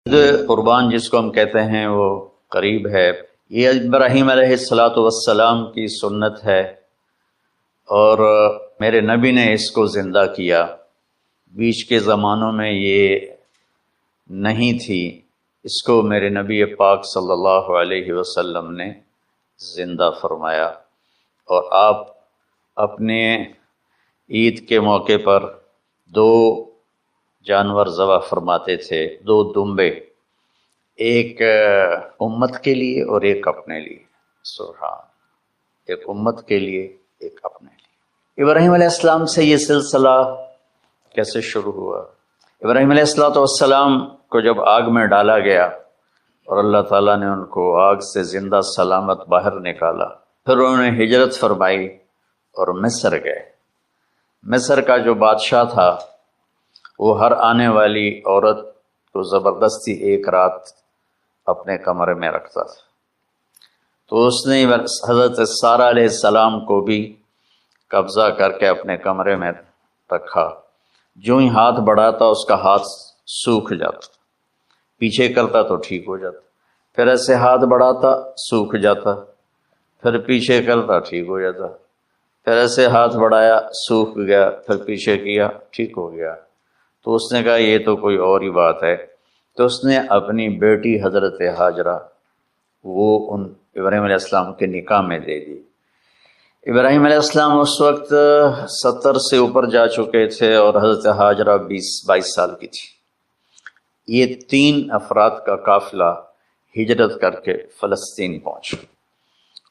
عید قربان جس کو ہم کہتے ہیں وہ قریب ہے۔ یہ ابراہیم علیہ الصلاۃ والسلام کی سنت ہے اور میرے نبی نے اس کو زندہ کیا۔ بیچ کے زمانوں میں یہ نہیں تھی، اس کو میرے نبی پاک صلی اللہ علیہ وسلم نے زندہ فرمایا، اور آپ اپنے عید کے موقع پر 2 جانور ذبح فرماتے تھے، 2 دمبے، ایک امت کے لیے اور ایک اپنے لیے۔ سبحان، ایک امت کے لیے، ایک اپنے لیے۔ ابراہیم علیہ السلام سے یہ سلسلہ کیسے شروع ہوا؟ ابراہیم علیہ السلام کو جب آگ میں ڈالا گیا اور اللہ تعالیٰ نے ان کو آگ سے زندہ سلامت باہر نکالا، پھر انہوں نے ہجرت فرمائی اور مصر گئے۔ مصر کا جو بادشاہ تھا وہ ہر آنے والی عورت کو زبردستی ایک رات اپنے کمرے میں رکھتا تھا، تو اس نے حضرت سارہ علیہ السلام کو بھی قبضہ کر کے اپنے کمرے میں رکھا۔ جو ہی ہاتھ بڑھاتا اس کا ہاتھ سوکھ جاتا، پیچھے کرتا تو ٹھیک ہو جاتا، پھر ایسے ہاتھ بڑھاتا سوکھ جاتا، پھر پیچھے کرتا ٹھیک ہو جاتا، پھر ایسے ہاتھ بڑھایا سوکھ گیا، پھر پیچھے کیا ٹھیک ہو گیا۔ تو اس نے کہا یہ تو کوئی اور ہی بات ہے، تو اس نے اپنی بیٹی حضرت ہاجرہ وہ ان ابراہیم علیہ السلام کے نکاح میں دے دی۔ ابراہیم علیہ السلام اس وقت 70 سے اوپر جا چکے تھے اور حضرت ہاجرہ 22 سال کی تھی۔ یہ 3 افراد کا قافلہ ہجرت کر کے فلسطین پہنچا،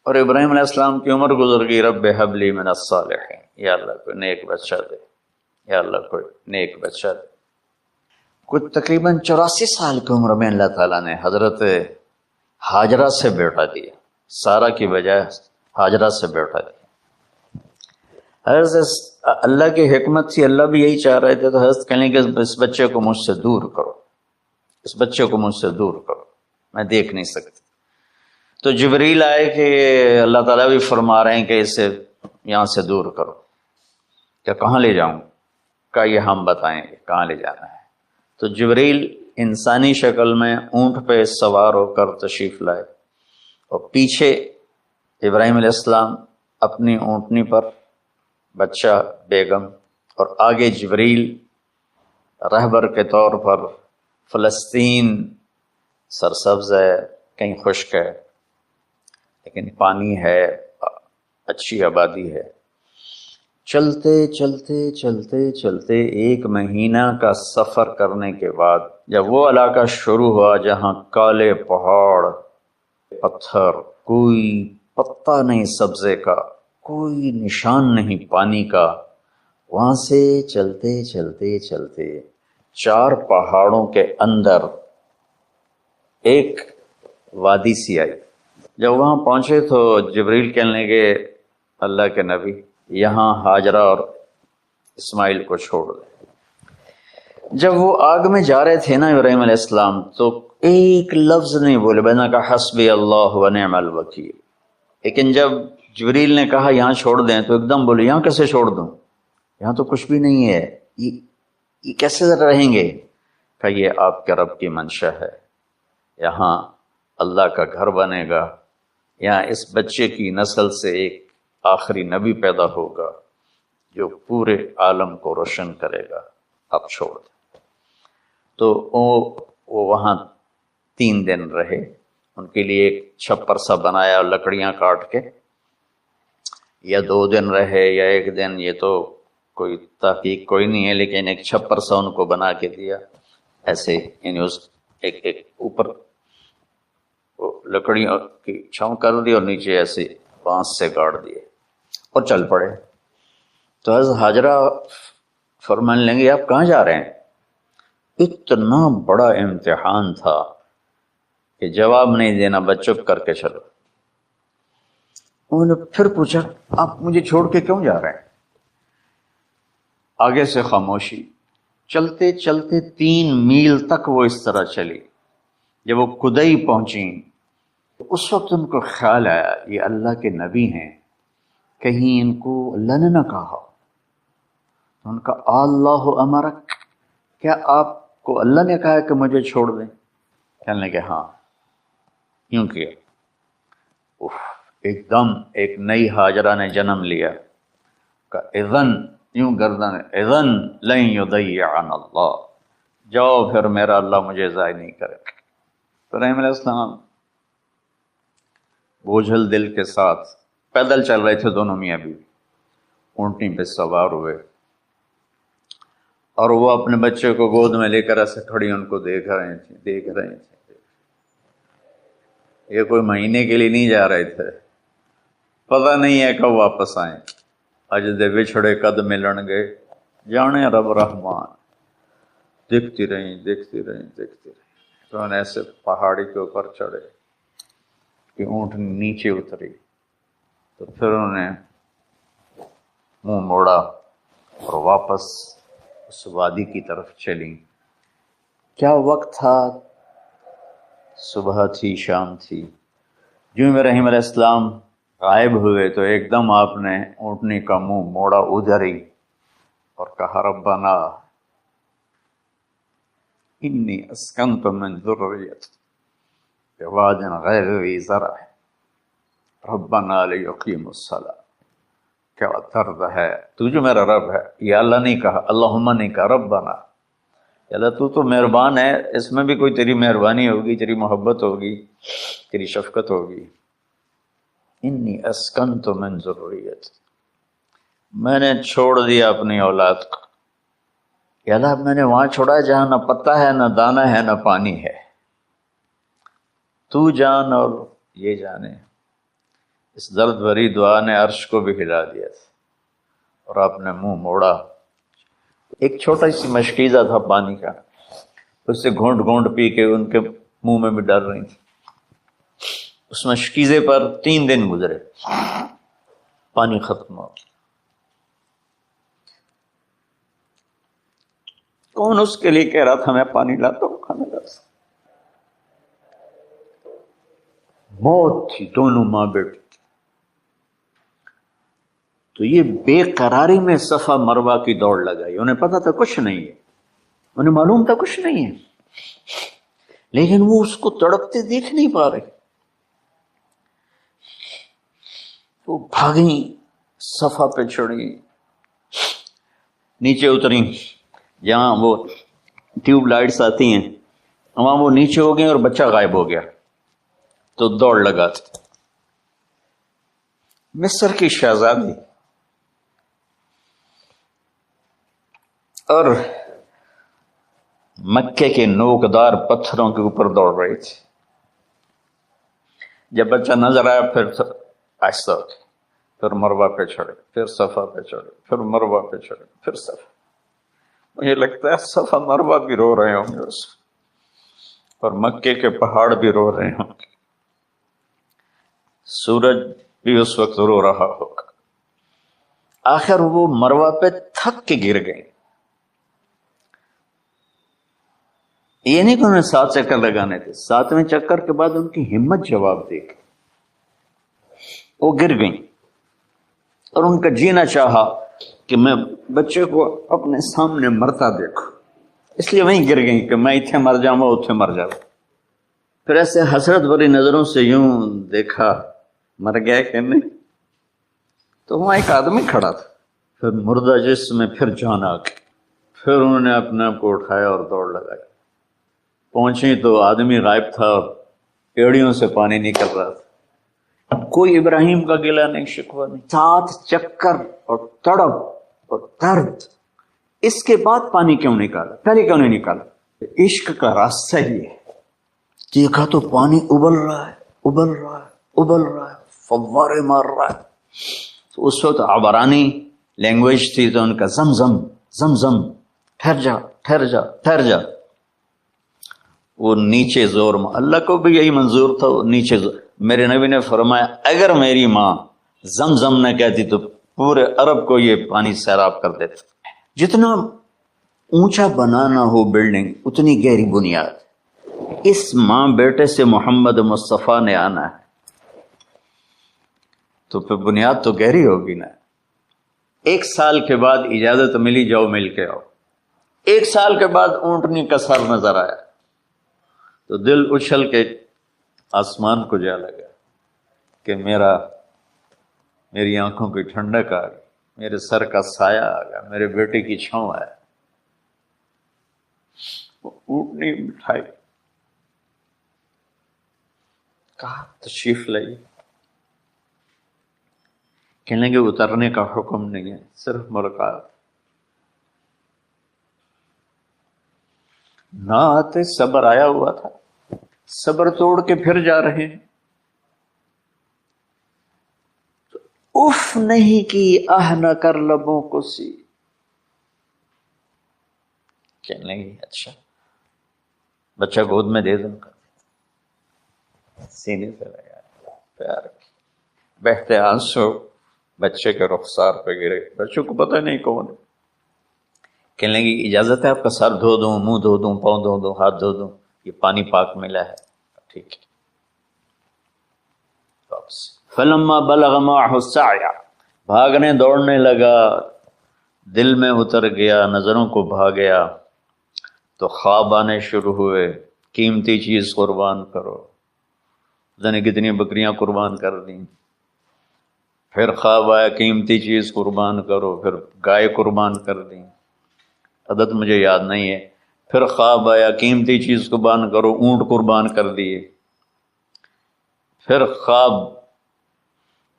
اور ابراہیم علیہ السلام کی عمر گزر گئی۔ رب حب لی من الصالحین، یا اللہ کوئی نیک بچہ دے، یا اللہ کوئی نیک بچہ دے۔ کچھ تقریباً 84 سال کی عمر میں اللہ تعالیٰ نے حضرت ہاجرہ سے بیٹا دیا، سارہ کی بجائے ہاجرہ سے بیٹا دیا۔ حضرت اللہ کی حکمت تھی، اللہ بھی یہی چاہ رہے تھے، تو حضرت کہنے کہ اس بچے کو مجھ سے دور کرو، اس بچے کو مجھ سے دور کرو، میں دیکھ نہیں سکتی۔ تو جبریل آئے کہ اللہ تعالیٰ بھی فرما رہے ہیں کہ اسے یہاں سے دور کرو۔ کہ کہاں لے جاؤں؟ کہ یہ ہم بتائیں گے کہاں لے جانا ہے۔ تو جبریل انسانی شکل میں اونٹ پہ سوار ہو کر تشریف لائے، اور پیچھے ابراہیم علیہ السلام اپنی اونٹنی پر، بچہ بیگم، اور آگے جبریل رہبر کے طور پر۔ فلسطین سرسبز ہے، کہیں خشک ہے لیکن پانی ہے، اچھی آبادی ہے۔ چلتے چلتے چلتے چلتے 1 مہینہ کا سفر کرنے کے بعد جب وہ علاقہ شروع ہوا جہاں کالے پہاڑ، پتھر، کوئی پتا نہیں سبزے کا، کوئی نشان نہیں پانی کا، وہاں سے چلتے چلتے چلتے 4 پہاڑوں کے اندر ایک وادی سی آئی۔ جب وہاں پہنچے تو جبریل کہنے لگے اللہ کے نبی یہاں ہاجرہ اور اسماعیل کو چھوڑ دے۔ جب وہ آگ میں جا رہے تھے نا ابراہیم علیہ السلام، تو ایک لفظ نہیں بولے، بنا کا حسبی اللہ ونعم الوکیل۔ لیکن جب جبریل نے کہا یہاں چھوڑ دیں تو ایک دم بولے یہاں کیسے چھوڑ دوں، یہاں تو کچھ بھی نہیں ہے، یہ کیسے رہیں گے؟ کہ یہ آپ کے رب کی منشا ہے، یہاں اللہ کا گھر بنے گا، یہاں اس بچے کی نسل سے ایک آخری نبی پیدا ہوگا جو پورے عالم کو روشن کرے گا، اب چھوڑ دیں۔ تو وہ وہاں 3 دن رہے، ان کے لیے ایک چھپر سا بنایا لکڑیاں کاٹ کے، یا 2 دن رہے یا 1 دن، یہ تو کوئی تحقیق کوئی نہیں ہے، لیکن ایک چھپر سا ان کو بنا کے دیا ایسے، یعنی اس ایک اوپر لکڑیوں کی چھاؤں کر دی اور نیچے ایسے بانس سے گاڑ دیے اور چل پڑے۔ تو حضرت ہاجرہ فرمانے لگے آپ کہاں جا رہے ہیں؟ اتنا بڑا امتحان تھا کہ جواب نہیں دینا، بس چپ کر کے چلو۔ انہوں نے پھر پوچھا آپ مجھے چھوڑ کے کیوں جا رہے ہیں؟ آگے سے خاموشی۔ چلتے چلتے 3 میل تک وہ اس طرح چلی۔ جب وہ کدئی پہنچی تو اس وقت ان کو خیال آیا یہ اللہ کے نبی ہیں، کہیں ان کو اللہ نے نہ کہا۔ تو ان کا اللہ امرک، کیا آپ کو اللہ نے کہا کہ مجھے چھوڑ دیں؟ کہنے لگے ہاں یوں کیا. ایک دم ایک نئی ہاجرہ نے جنم لیا. اذن یوں گردن اذن لن یضیعنا اللہ، جاؤ پھر میرا اللہ مجھے ضائع نہیں کرے. ابراہیم علیہ السلام بوجھل دل کے ساتھ پیدل چل رہے تھے، دونوں میاں بیوی اونٹنی پہ سوار ہوئے، اور وہ اپنے بچے کو گود میں لے کر ایسے کھڑی ان کو دیکھ رہے تھے. یہ کوئی مہینے کے لیے نہیں جا رہے تھے، پتہ نہیں ہے کب واپس آئیں. اج دے بچھڑے قد ملن گے، جانے رب رحمان. دیکھتی رہیں. تو انہیں ایسے پہاڑی کے اوپر چڑھے کہ اونٹ نیچے اتری، تو پھر انہیں منہ موڑا اور واپس اس وادی کی طرف چلی. کیا وقت تھا، صبح تھی شام تھی. جو ابراہیم علیہ السلام غائب ہوئے تو ایک دم آپ نے اونٹنی کا منہ موڑا ادھر ہی اور کہا ربنا انی اسکنت من ذریتی بواد غیر ذی زرع ربنا لیقیموا الصلاۃ. کیا درد ہے، تو جو میرا رب ہے. یا اللہ نہیں کہا، اللہم نہیں کہا، ربنا. اللہ تو مہربان ہے، اس میں بھی کوئی تیری مہربانی ہوگی، تیری محبت ہوگی، تیری شفقت ہوگی. انی اسکنت من ذریتی، میں نے چھوڑ دیا اپنی اولاد کو. یا اللہ میں نے وہاں چھوڑا ہے جہاں نہ پتا ہے، نہ دانا ہے، نہ پانی ہے. تو جان اور یہ جانے. اس درد بھری دعا نے عرش کو بھی ہلا دیا تھا، اور آپ نے منہ موڑا. ایک چھوٹا سی مشکیزہ تھا پانی کا، اس سے گھونٹ گھونٹ پی کے ان کے منہ میں بھی ڈر رہی تھی. اس مشکیزے پر 3 دن گزرے، پانی ختم ہو. کون اس کے لیے کہہ رہا تھا میں پانی لاتا ہوں کھانا لاتا. موت تھی دونوں ماں بیٹے. تو یہ بے قراری میں صفا مروہ کی دوڑ لگائی. انہیں پتا تھا کچھ نہیں ہے، انہیں معلوم تھا کچھ نہیں ہے، لیکن وہ اس کو تڑپتے دیکھ نہیں پا رہے. وہ بھاگیں، صفا پہ چڑھی، نیچے اتری جہاں وہ ٹیوب لائٹس آتی ہیں، وہاں وہ نیچے ہو گئے اور بچہ غائب ہو گیا. تو دوڑ لگا. مصر کی شہزادی اور مکے کے نوکدار پتھروں کے اوپر دوڑ رہی تھی. جب بچہ نظر آیا پھر آہستہ ہوتی، پھر مروہ پہ چڑھے، پھر صفا پہ چڑھے، پھر مروہ پہ چڑھے، پھر صفا. مجھے لگتا ہے صفا مروہ بھی رو رہے ہوں گے اس، اور مکے کے پہاڑ بھی رو رہے ہوں گے، سورج بھی اس وقت رو رہا ہوگا. آخر وہ مروہ پہ تھک کے گر گئے. یہ نہیں کہ انہیں 7 چکر لگانے تھے، 7ویں چکر کے بعد ان کی ہمت جواب دے گئی. وہ گر گئیں اور ان کا جینا چاہا کہ میں بچے کو اپنے سامنے مرتا دیکھوں، اس لیے وہیں گر گئیں کہ میں اتنے مر جاؤں، اتنے مر جاؤں. پھر ایسے حسرت بھری نظروں سے یوں دیکھا، مر گیا کہ نہیں. تو وہاں ایک آدمی کھڑا تھا. پھر مردہ جسم میں پھر جان آ گئی. پھر انہوں نے اپنے آپ کو اٹھایا اور دوڑ لگائی. پہنچی تو آدمی غائب تھا، ایڑیوں سے پانی نکل رہا تھا. کوئی ابراہیم کا گلہ نہیں، شکوہ نہیں. 7 چکر اور تڑپ اور درد، اس کے بعد پانی کیوں نکالا؟ پہلے کیوں نہیں نکالا؟ عشق کا راستہ ہی ہے. دیکھا تو پانی ابل رہا ہے، ابل رہا ہے، ابل رہا ہے، فوارے مار رہا ہے. تو اس وقت عبرانی لینگویج تھی، تو ان کا زمزم زمزم، ٹھہر جا ٹھہر جا ٹھہر جا. وہ نیچے زور، اللہ کو بھی یہی منظور تھا، وہ نیچے زور. میرے نبی نے فرمایا اگر میری ماں زمزم نہ کہتی تو پورے عرب کو یہ پانی سیراب کر دیتا. جتنا اونچا بنانا ہو بلڈنگ، اتنی گہری بنیاد. اس ماں بیٹے سے محمد مصطفیٰ نے آنا ہے تو پھر بنیاد تو گہری ہوگی نا. 1 سال کے بعد اجازت ملی، جاؤ مل کے آؤ. 1 سال کے بعد اونٹنی کا سر نظر آیا. تو دل اچھل کے آسمان کو جا لگا کہ میری آنکھوں کی ٹھنڈک آ گئی، میرے سر کا سایہ آ گیا، میرے بیٹے کی چھاؤں آیا. وہ اونٹنی بٹھائی، کہا تشریف لائیے. کہنے کہ اترنے کا حکم نہیں ہے، صرف ملاقات. نہ آتے، صبر آیا ہوا تھا، صبر توڑ کے پھر جا رہے ہیں. اف نہیں کی، آہ نہ کر لبوں کو سی. کہنے لگی اچھا بچہ گود میں دے دوں گا، سینے سے لگا پیار کی. بہتے آنسو بچے کے رخسار پہ گرے. بچوں کو پتہ نہیں کون. کہنے لگی اجازت ہے آپ کا سر دھو دوں، منہ دھو دوں، پاؤں دھو دوں، ہاتھ دھو دوں؟ یہ پانی پاک ملا ہے. ٹھیک ہے. فلما بلغ معه السعي، بھاگنے دوڑنے لگا، دل میں اتر گیا، نظروں کو بھا گیا، تو خواب آنے شروع ہوئے. قیمتی چیز قربان کرو، جانے کتنی بکریاں قربان کر دیں. پھر خواب آیا قیمتی چیز قربان کرو، پھر گائے قربان کر دیں، عدد مجھے یاد نہیں ہے. پھر خواب آیا قیمتی چیز قربان کرو، اونٹ قربان کر دیے. پھر خواب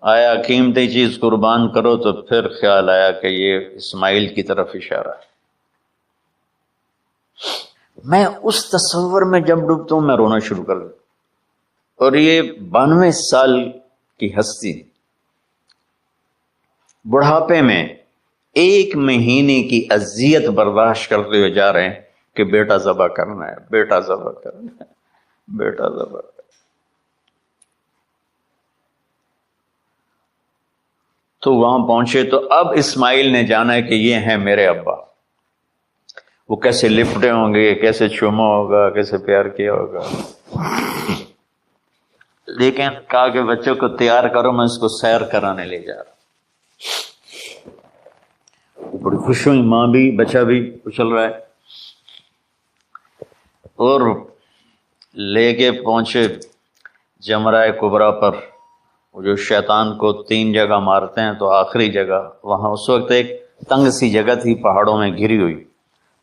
آیا قیمتی چیز قربان کرو، تو پھر خیال آیا کہ یہ اسماعیل کی طرف اشارہ ہے. میں اس تصور میں جب ڈوبتا ہوں میں رونا شروع کر دیتا. اور یہ 92 سال کی ہستی بڑھاپے میں 1 مہینے کی اذیت برداشت کرتے ہوئے جا رہے ہیں کہ بیٹا ذبح کرنا ہے، بیٹا ذبح کرنا ہے، بیٹا ذبح کرنا ہے. تو وہاں پہنچے تو اب اسماعیل نے جانا ہے کہ یہ ہیں میرے ابا. وہ کیسے لپٹے ہوں گے، کیسے چوما ہوگا، کیسے پیار کیا ہوگا. لیکن کہا کہ بچوں کو تیار کرو، میں اس کو سیر کرانے لے جا رہا. بڑی خوش ہوئی ماں بھی، بچہ بھی اچھل رہا ہے. اور لے کے پہنچے جمرہ کبریٰ پر، وہ جو شیطان کو 3 جگہ مارتے ہیں، تو آخری جگہ وہاں اس وقت ایک تنگ سی جگہ تھی پہاڑوں میں گھری ہوئی.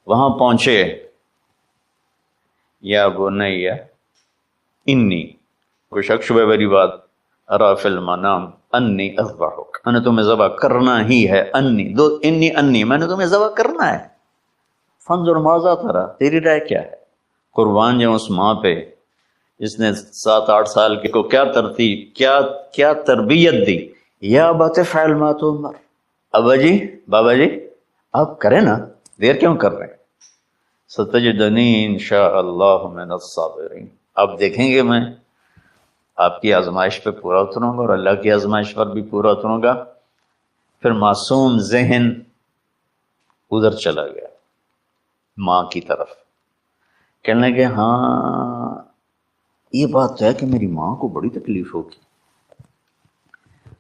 وہاں پہنچے. یا بنی انی، کوئی شک شبہ والی بات، ارا فی المنام انی اذبحک، میں نے تمہیں ذبح کرنا ہی ہے. انی میں نے تمہیں ذبح کرنا ہے. فانظر ماذا ترى، تیری رائے کیا ہے؟ قربان جاؤں اس ماں پہ جس نے 7-8 سال کے کو کیا ترتیب، کیا تربیت دی. یا ابت افعل ما تؤمر، ابا جی، بابا جی آپ کریں نا، دیر کیوں کر رہے ہیں. ستجدنی انشاء اللہ من الصابرین، آپ دیکھیں گے میں آپ کی آزمائش پہ پورا اتروں گا، اور اللہ کی آزمائش پر بھی پورا اتروں گا. پھر معصوم ذہن ادھر چلا گیا ماں کی طرف. کہنے لگے ہاں یہ بات تو ہے کہ میری ماں کو بڑی تکلیف ہوگی،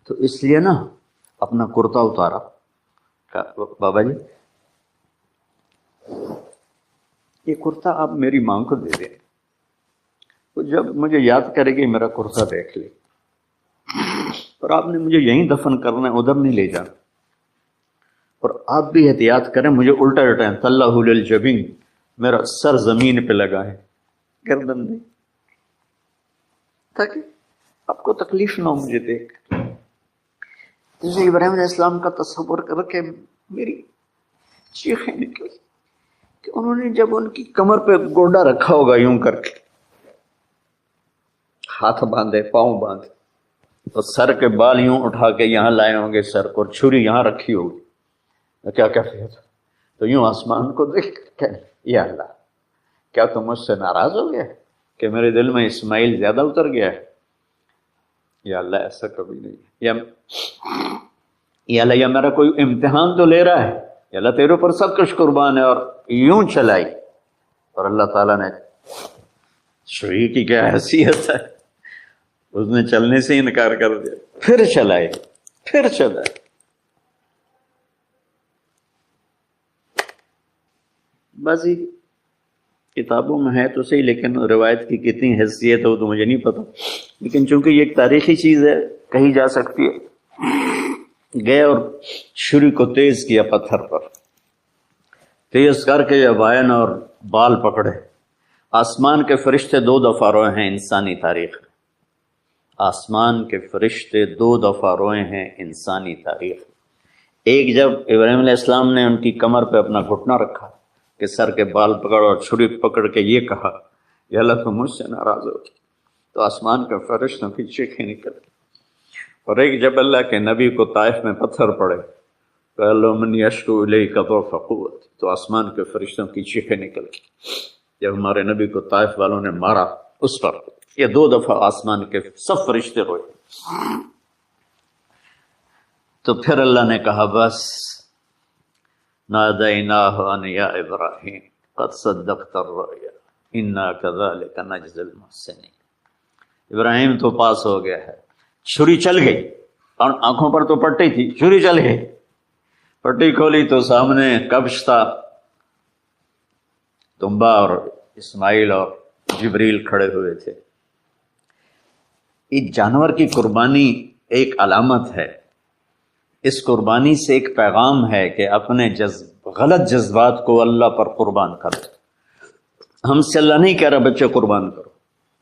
تو اس لیے نا اپنا کرتا اتارا. کہا بابا جی یہ کرتا آپ میری ماں کو دے دیں، تو جب مجھے یاد کرے گی میرا کرتا دیکھ لے. اور آپ نے مجھے یہیں دفن کرنا ہے، ادھر نہیں لے جانا. اور آپ بھی احتیاط کریں، مجھے الٹا الٹائیں، طلّہ للجبین، میرا سر زمین پہ لگا ہے، گردن نہیں، تاکہ آپ کو تکلیف نہ ہو مجھے دیکھ. جیسے ابراہیم علیہ السلام کا تصور کر کے میری چیخیں نکلی کہ انہوں نے جب ان کی کمر پہ گوڈا رکھا ہوگا یوں کر کے، ہاتھ باندھے، پاؤں باندھے، تو سر کے بال یوں اٹھا کے یہاں لائے ہوں گے سر کو، اور چھری یہاں رکھی ہوگی، کیا کیفیت. تو یوں آسمان کو دیکھ کہ یا اللہ کیا تم مجھ سے ناراض ہو گیا کہ میرے دل میں اسماعیل زیادہ اتر گیا ہے. یا اللہ ایسا کبھی نہیں. یا اللہ، یا میرا کوئی امتحان تو لے رہا ہے، یا اللہ تیرے اوپر سب کچھ قربان ہے. اور یوں چلائی، اور اللہ تعالیٰ نے چھری کی کیا حیثیت ہے، اس نے چلنے سے انکار کر دیا. پھر چلائے، پھر چلائے. بازی کتابوں میں ہے تو صحیح، لیکن روایت کی کتنی حیثیت ہو تو مجھے نہیں پتا، لیکن چونکہ یہ ایک تاریخی چیز ہے کہی جا سکتی ہے۔ گئے اور چھری کو تیز کیا پتھر پر، تیز کر کے جب وائن اور بال پکڑے، آسمان کے فرشتے 2 دفعہ روئے ہیں انسانی تاریخ میں، آسمان کے فرشتے 2 دفعہ روئے ہیں انسانی تاریخ میں۔ ایک جب ابراہیم علیہ السلام نے ان کی کمر پہ اپنا گھٹنا رکھا کہ سر کے بال پکڑ اور چھری پکڑ کے یہ کہا یا اللہ تم مجھ سے ناراض ہو، تو آسمان کے فرشتوں کی چیخیں نکل۔ اور ایک جب اللہ کے نبی کو طائف میں پتھر پڑے کہ اللہ من یشکو الیک ضعف قوت، تو آسمان کے فرشتوں کی چیخیں نکل جب ہمارے نبی کو طائف والوں نے مارا اس پر۔ یہ 2 دفعہ آسمان کے سب فرشتے روئے۔ تو پھر اللہ نے کہا بس، نادیناہ ان یا ابراہیم قد صدقت الرؤیا انا کذلک نجزی المحسنین۔ ابراہیم تو پاس ہو گیا ہے، چھری چل گئی، اور آنکھوں پر تو پٹی تھی، چھری چل گئی، پٹی کھولی تو سامنے کبش تھا، تنبا اور اسماعیل اور جبریل کھڑے ہوئے تھے۔ اس جانور کی قربانی ایک علامت ہے، اس قربانی سے ایک پیغام ہے کہ اپنے غلط جذبات کو اللہ پر قربان کر۔ ہم سے اللہ نہیں کہہ رہا بچے قربان کرو،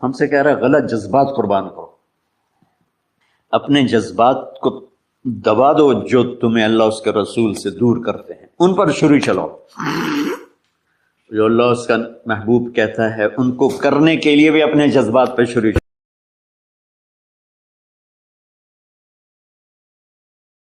ہم سے کہہ رہا غلط جذبات قربان کرو، اپنے جذبات کو دبا دو جو تمہیں اللہ اس کے رسول سے دور کرتے ہیں، ان پر چھری چلو۔ جو اللہ اس کا محبوب کہتا ہے ان کو کرنے کے لیے بھی اپنے جذبات پہ چھری